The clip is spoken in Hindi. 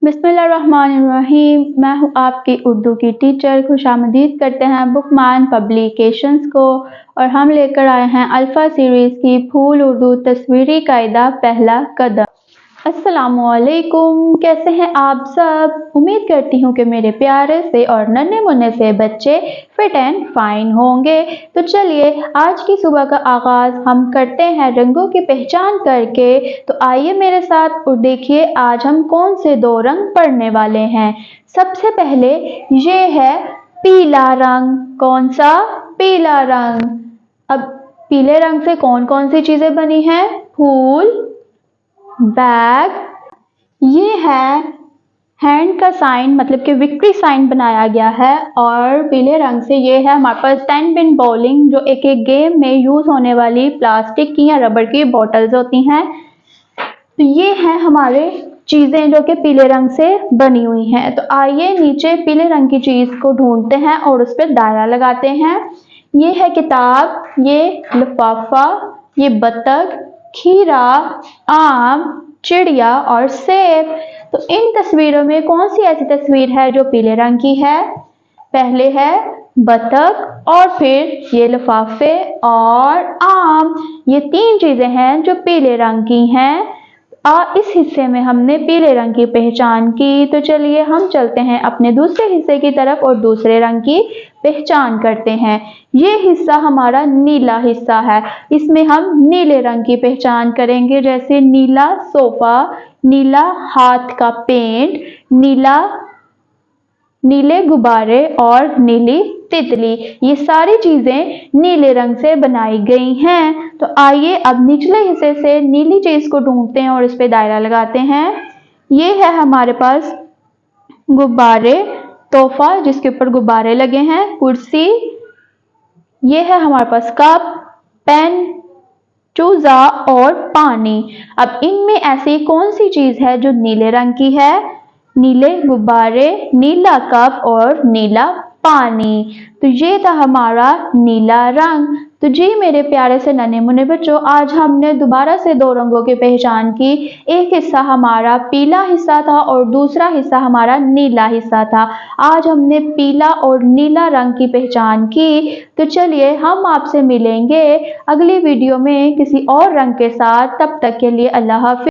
बिस्मिल्लाहिर्रहमानिर्रहीम। मैं हूँ आपकी उर्दू की टीचर। खुशामदीद करते हैं बुकमान पब्लिकेशंस को और हम लेकर आए हैं अल्फ़ा सीरीज़ की फूल उर्दू तस्वीरी कायदा पहला कदम। अस्सलामुअलैकुम, कैसे हैं आप सब। उम्मीद करती हूँ कि मेरे प्यारे से और नन्हे मुन्ने से बच्चे फिट एंड फाइन होंगे। तो चलिए आज की सुबह का आगाज़ हम करते हैं रंगों की पहचान करके। तो आइए मेरे साथ और देखिए आज हम कौन से दो रंग पढ़ने वाले हैं। सबसे पहले ये है पीला रंग। कौन सा? पीला रंग। अब पीले रंग से कौन कौन सी चीजें बनी हैं? फूल, बैग, ये है हैंड का साइन मतलब कि विक्ट्री साइन बनाया गया है। और पीले रंग से ये है हमारे पास 10 पिन बॉलिंग, जो एक गेम में यूज होने वाली प्लास्टिक की या रबड़ की बॉटल्स होती हैं। तो ये हैं हमारे चीजें जो कि पीले रंग से बनी हुई हैं। तो आइए नीचे पीले रंग की चीज को ढूंढते हैं और उस पर दायरा लगाते हैं। ये है किताब, ये लिफाफा, ये बतख, खीरा, आम, चिड़िया और सेब। तो इन तस्वीरों में कौन सी ऐसी तस्वीर है जो पीले रंग की है? पहले है बतख और फिर ये लिफाफे और आम। ये तीन चीजें हैं जो पीले रंग की हैं। इस हिस्से में हमने पीले रंग की पहचान की। तो चलिए हम चलते हैं अपने दूसरे हिस्से की तरफ और दूसरे रंग की पहचान करते हैं। ये हिस्सा हमारा नीला हिस्सा है। इसमें हम नीले रंग की पहचान करेंगे, जैसे नीला सोफा, नीला हाथ का पेंट, नीले गुब्बारे और नीली तितली। ये सारी चीजें नीले रंग से बनाई गई हैं। तो आइए अब निचले हिस्से से नीली चीज को ढूंढते हैं और इस पे दायरा लगाते हैं। ये है हमारे पास गुब्बारे, तोहफा जिसके ऊपर गुब्बारे लगे हैं, कुर्सी, ये है हमारे पास कप, पेन, चूजा और पानी। अब इनमें ऐसी कौन सी चीज है जो नीले रंग की है? नीले गुब्बारे, नीला कप और नीला पानी। तो ये था हमारा नीला रंग। तो जी मेरे प्यारे से नन्हे मुन्ने बच्चों, आज हमने दोबारा से दो रंगों की पहचान की। एक हिस्सा हमारा पीला हिस्सा था और दूसरा हिस्सा हमारा नीला हिस्सा था। आज हमने पीला और नीला रंग की पहचान की। तो चलिए हम आपसे मिलेंगे अगली वीडियो में किसी और रंग के साथ। तब तक के लिए अल्लाह हाफिज।